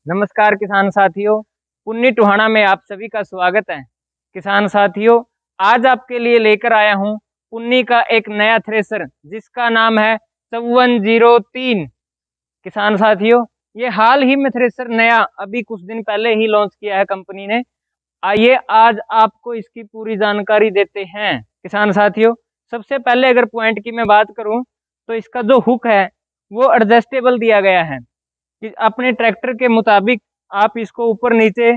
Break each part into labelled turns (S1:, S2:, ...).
S1: नमस्कार किसान साथियों, पुन्नी टोहाना में आप सभी का स्वागत है। किसान साथियों, आज आपके लिए लेकर आया हूं पुन्नी का एक नया थ्रेसर जिसका नाम है 5403। किसान साथियों, ये हाल ही में थ्रेसर नया अभी कुछ दिन पहले ही लॉन्च किया है कंपनी ने। आइए आज आपको इसकी पूरी जानकारी देते हैं। किसान साथियों, सबसे पहले अगर पॉइंट की मैं बात करूं तो इसका जो हुक है वो एडजस्टेबल दिया गया है कि अपने ट्रैक्टर के मुताबिक आप इसको ऊपर नीचे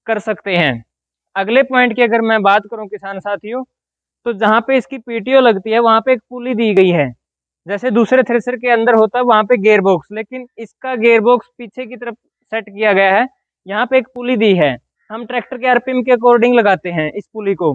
S1: कर सकते हैं। अगले पॉइंट की अगर मैं बात करूं किसान साथियों, तो जहां पे इसकी पीटीओ लगती है वहां पे एक पुली दी गई है। जैसे दूसरे थ्रेसर के अंदर होता है वहां पे गियर बॉक्स, लेकिन इसका गियर बॉक्स पीछे की तरफ सेट किया गया है। यहाँ पे एक पुली दी है, हम ट्रैक्टर के आरपीएम के अकॉर्डिंग लगाते हैं इस पुली को।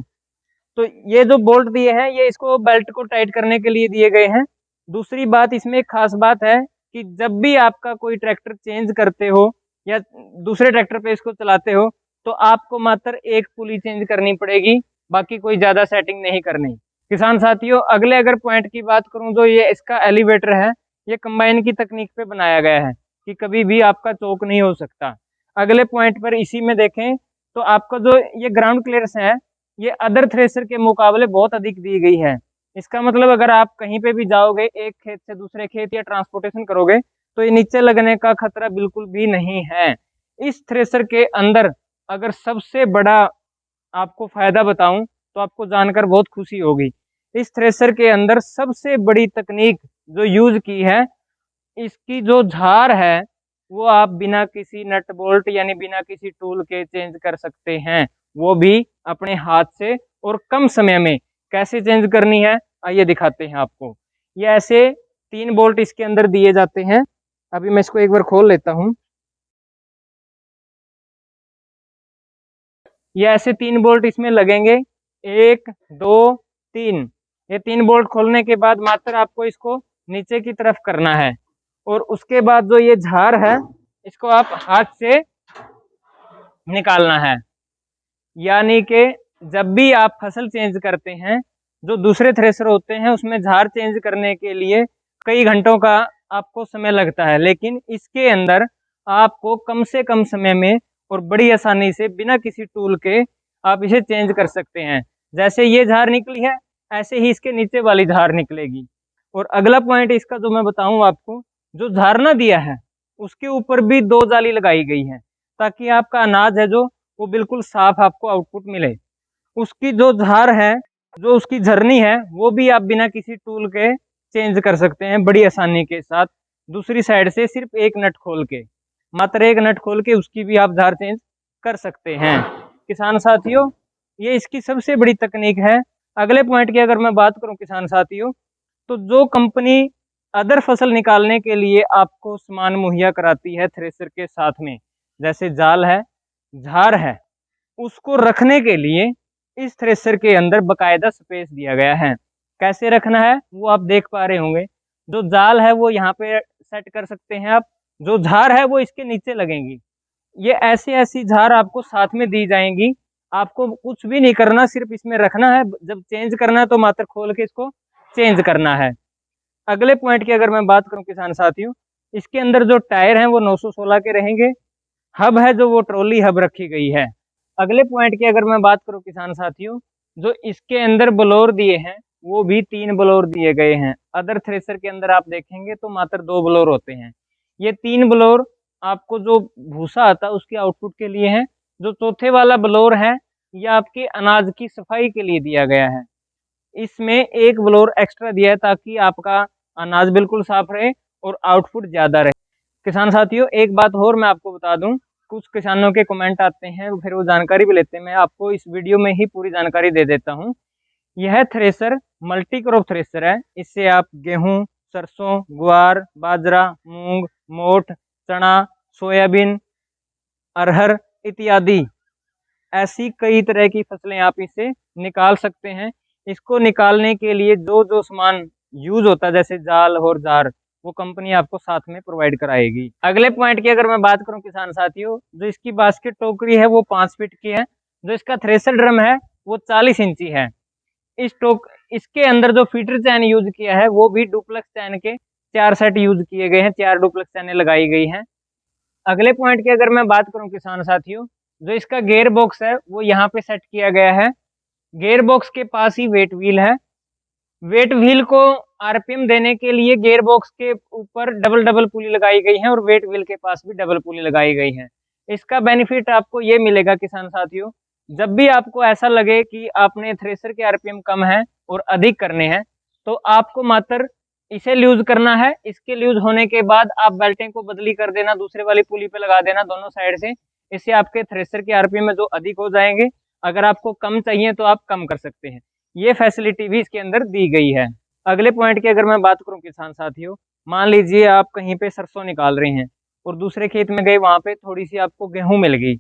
S1: तो ये जो बोल्ट दिए हैं ये इसको बेल्ट को टाइट करने के लिए दिए गए हैं। दूसरी बात इसमें एक खास बात है कि जब भी आपका कोई ट्रैक्टर चेंज करते हो या दूसरे ट्रैक्टर पे इसको चलाते हो तो आपको मात्र एक पुली चेंज करनी पड़ेगी, बाकी कोई ज्यादा सेटिंग नहीं करनी। किसान साथियों, अगले अगर पॉइंट की बात करूं तो ये इसका एलिवेटर है, ये कंबाइन की तकनीक पे बनाया गया है कि कभी भी आपका चौक नहीं हो सकता। अगले पॉइंट पर इसी में देखें तो आपका जो ये ग्राउंड क्लियरेंस है ये अदर थ्रेसर के मुकाबले बहुत अधिक दी गई है। इसका मतलब अगर आप कहीं पे भी जाओगे, एक खेत से दूसरे खेत या ट्रांसपोर्टेशन करोगे तो ये नीचे लगने का खतरा बिल्कुल भी नहीं है। इस थ्रेसर के अंदर अगर सबसे बड़ा आपको फायदा बताऊं तो आपको जानकर बहुत खुशी होगी। इस थ्रेसर के अंदर सबसे बड़ी तकनीक जो यूज की है, इसकी जो झार है वो आप बिना किसी नट बोल्ट यानी बिना किसी टूल के चेंज कर सकते हैं, वो भी अपने हाथ से और कम समय में। कैसे चेंज करनी है आइए दिखाते हैं आपको। ये ऐसे 3 बोल्ट इसके अंदर दिए जाते हैं। अभी मैं इसको एक बार खोल लेता हूँ। ये ऐसे 3 बोल्ट इसमें लगेंगे, 1 2 3। ये 3 बोल्ट खोलने के बाद मात्र आपको इसको नीचे की तरफ करना है और उसके बाद जो ये झार है इसको आप हाथ से निकालना है। यानी कि जब भी आप फसल चेंज करते हैं, जो दूसरे थ्रेसर होते हैं उसमें झार चेंज करने के लिए कई घंटों का आपको समय लगता है, लेकिन इसके अंदर आपको कम से कम समय में और बड़ी आसानी से बिना किसी टूल के आप इसे चेंज कर सकते हैं। जैसे ये झार निकली है ऐसे ही इसके नीचे वाली झार निकलेगी। और अगला पॉइंट इसका जो मैं बताऊं आपको, जो झारना दिया है उसके ऊपर भी 2 जाली लगाई गई है ताकि आपका अनाज है जो वो बिल्कुल साफ आपको आउटपुट मिले। उसकी जो धार है, जो उसकी झरनी है, वो भी आप बिना किसी टूल के चेंज कर सकते हैं बड़ी आसानी के साथ। दूसरी साइड से सिर्फ एक नट खोल के, मात्र एक नट खोल के उसकी भी आप धार चेंज कर सकते हैं। किसान साथियों, ये इसकी सबसे बड़ी तकनीक है। अगले पॉइंट की अगर मैं बात करूं किसान साथियों, तो जो कंपनी अदर फसल निकालने के लिए आपको सामान मुहैया कराती है थ्रेसर के साथ में, जैसे जाल है, झार है, उसको रखने के लिए इस थ्रेसर के अंदर बकायदा स्पेस दिया गया है। कैसे रखना है वो आप देख पा रहे होंगे। जो जाल है वो यहाँ पे सेट कर सकते हैं आप, जो झार है वो इसके नीचे लगेंगी। ये ऐसी ऐसी झार आपको साथ में दी जाएंगी, आपको कुछ भी नहीं करना, सिर्फ इसमें रखना है। जब चेंज करना है तो मात्र खोल के इसको चेंज करना है। अगले पॉइंट की अगर मैं बात करूं किसान साथियों, इसके अंदर जो टायर हैं वो 916 के रहेंगे। हब है जो वो ट्रॉली हब रखी गई है। अगले पॉइंट की अगर मैं बात करूं किसान साथियों, जो इसके अंदर ब्लोर दिए हैं वो भी 3 ब्लोर दिए गए हैं। अदर थ्रेसर के अंदर आप देखेंगे तो मात्र 2 ब्लोर होते हैं। ये 3 ब्लोर आपको जो भूसा आता है उसके आउटपुट के लिए है। जो चौथे वाला ब्लोर है ये आपके अनाज की सफाई के लिए दिया गया है। इसमें एक ब्लोर एक्स्ट्रा दिया है ताकि आपका अनाज बिल्कुल साफ रहे और आउटपुट ज्यादा रहे। किसान साथियों, एक बात और मैं आपको बता दूं, कुछ किसानों के कमेंट आते हैं फिर वो जानकारी भी लेते हैं, मैं आपको इस वीडियो में ही पूरी जानकारी दे देता हूं। यह थ्रेसर मल्टी क्रॉप थ्रेसर है। इससे आप गेहूं, सरसों, ग्वार, बाजरा, मूंग, मोठ, चना, सोयाबीन, अरहर इत्यादि ऐसी कई तरह की फसलें आप इससे निकाल सकते हैं। इसको निकालने के लिए जो जो सामान यूज होता है जैसे जाल और जार, वो कंपनी आपको साथ में प्रोवाइड कराएगी। अगले पॉइंट की अगर मैं बात करूं किसान साथियों, जो इसकी बास्केट टोकरी है वो 5 फीट की है। जो इसका थ्रेसर ड्रम है वो 40 इंची है। इसके अंदर जो फीटर चैन यूज किया है वो भी डुप्लेक्स चैन के 4 सेट यूज किए गए हैं, 4 डुप्लेक्स चैनें लगाई गई हैं। अगले पॉइंट की अगर मैं बात करूं किसान साथियों, जो इसका गेयर बॉक्स है वो यहाँ पे सेट किया गया है। गेयर बॉक्स के पास ही वेट व्हील है। वेट व्हील को आरपीएम देने के लिए गियर बॉक्स के ऊपर डबल डबल पुली लगाई गई है और वेट व्हील के पास भी डबल पुली लगाई गई है। इसका बेनिफिट आपको ये मिलेगा किसान साथियों, जब भी आपको ऐसा लगे कि आपने थ्रेसर के आरपीएम कम है और अधिक करने हैं, तो आपको मात्र इसे लूज करना है। इसके लूज होने के बाद आप बेल्टें को बदली कर देना, दूसरे वाली पुली पे लगा देना दोनों साइड से। इससे आपके थ्रेसर के आरपीएम में जो अधिक हो जाएंगे, अगर आपको कम चाहिए तो आप कम कर सकते हैं। ये फैसिलिटी भी इसके अंदर दी गई है। अगले पॉइंट की अगर मैं बात करूं किसान साथियों, मान लीजिए आप कहीं पे सरसों निकाल रहे हैं और दूसरे खेत में गए, वहां पे थोड़ी सी आपको गेहूं मिल गई।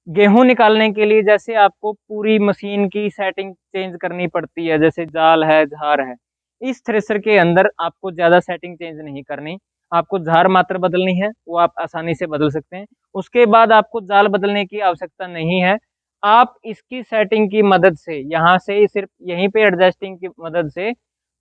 S1: गेहूं निकालने के लिए जैसे आपको पूरी मशीन की सेटिंग चेंज करनी पड़ती है, जैसे जाल है, झार है, इस थ्रेसर के अंदर आपको ज्यादा सेटिंग चेंज नहीं करनी। आपको झार मात्र बदलनी है, वो आप आसानी से बदल सकते हैं। उसके बाद आपको जाल बदलने की आवश्यकता नहीं है। आप इसकी सेटिंग की मदद से, यहाँ से सिर्फ यहीं पे एडजस्टिंग की मदद से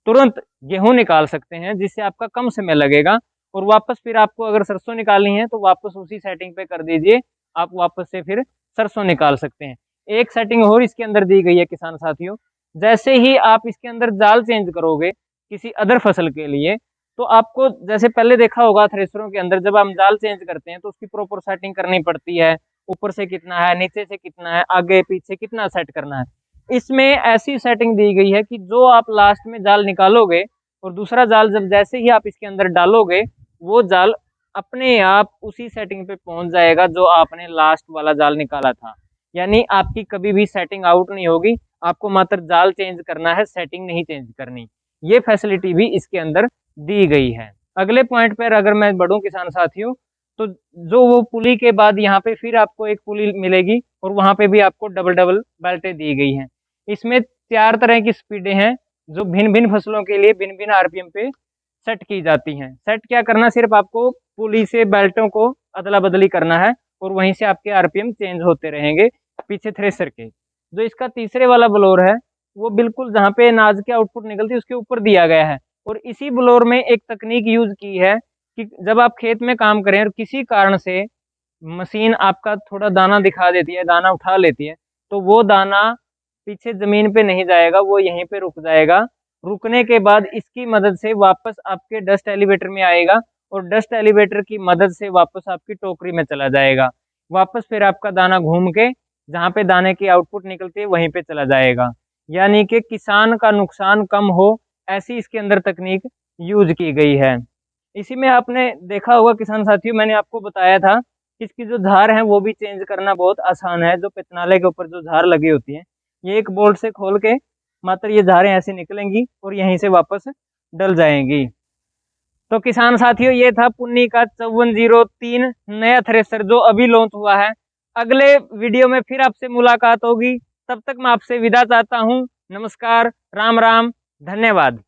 S1: तुरंत गेहूं निकाल सकते हैं, जिससे आपका कम समय लगेगा। और वापस फिर आपको अगर सरसों निकालनी है तो वापस उसी सेटिंग पे कर दीजिए, आप वापस से फिर सरसों निकाल सकते हैं। एक सेटिंग और इसके अंदर दी गई है किसान साथियों, जैसे ही आप इसके अंदर जाल चेंज करोगे किसी अदर फसल के लिए, तो आपको जैसे पहले देखा होगा थ्रेसरों के अंदर जब हम जाल चेंज करते हैं तो उसकी प्रॉपर सेटिंग करनी पड़ती है, ऊपर से कितना है, नीचे से कितना है, आगे पीछे कितना सेट करना है। इसमें ऐसी सेटिंग दी गई है कि जो आप लास्ट में जाल निकालोगे और दूसरा जाल जब जैसे ही आप इसके अंदर डालोगे, वो जाल अपने आप उसी सेटिंग पे पहुंच जाएगा जो आपने लास्ट वाला जाल निकाला था। यानी आपकी कभी भी सेटिंग आउट नहीं होगी, आपको मात्र जाल चेंज करना है, सेटिंग नहीं चेंज करनी। ये फैसिलिटी भी इसके अंदर दी गई है। अगले पॉइंट पर अगर मैं बढ़ूं किसान साथियों, तो जो वो पुली के बाद यहाँ पे फिर आपको एक पुली मिलेगी और वहां पे भी आपको डबल डबल बेल्टें दी गई हैं। इसमें 4 तरह की स्पीडें हैं जो भिन्न भिन्न फसलों के लिए भिन्न भिन्न आरपीएम पे सेट की जाती हैं। सेट क्या करना, सिर्फ आपको पुली से बेल्टों को अदला बदली करना है और वहीं से आपके आरपीएम चेंज होते रहेंगे पीछे थ्रेसर के। जो इसका तीसरे वाला ब्लोर है, वो बिल्कुल जहाँ पे अनाज की आउटपुट निकलती है उसके ऊपर दिया गया है। और इसी ब्लोर में एक तकनीक यूज की है कि जब आप खेत में काम करें और किसी कारण से मशीन आपका थोड़ा दाना दिखा देती है, दाना उठा लेती है, तो वो दाना पीछे जमीन पे नहीं जाएगा, वो यहीं पे रुक जाएगा। रुकने के बाद इसकी मदद से वापस आपके डस्ट एलिवेटर में आएगा और डस्ट एलिवेटर की मदद से वापस आपकी टोकरी में चला जाएगा। वापस फिर आपका दाना घूम के जहाँ पे दाने की आउटपुट निकलती है वहीं पे चला जाएगा। यानी कि किसान का नुकसान कम हो, ऐसी इसके अंदर तकनीक यूज की गई है। इसी में आपने देखा होगा किसान साथियों, मैंने आपको बताया था इसकी जो झार है वो भी चेंज करना बहुत आसान है। जो पेतनाले के ऊपर जो झार लगी होती है, ये एक बोल्ट से खोल के मात्र ये झारें ऐसे निकलेंगी और यहीं से वापस डल जाएंगी। तो किसान साथियों, ये था पुन्नी का 5403 नया थ्रेसर जो अभी लॉन्च हुआ है। अगले वीडियो में फिर आपसे मुलाकात होगी, तब तक मैं आपसे विदा चाहता हूँ। नमस्कार, राम राम, धन्यवाद।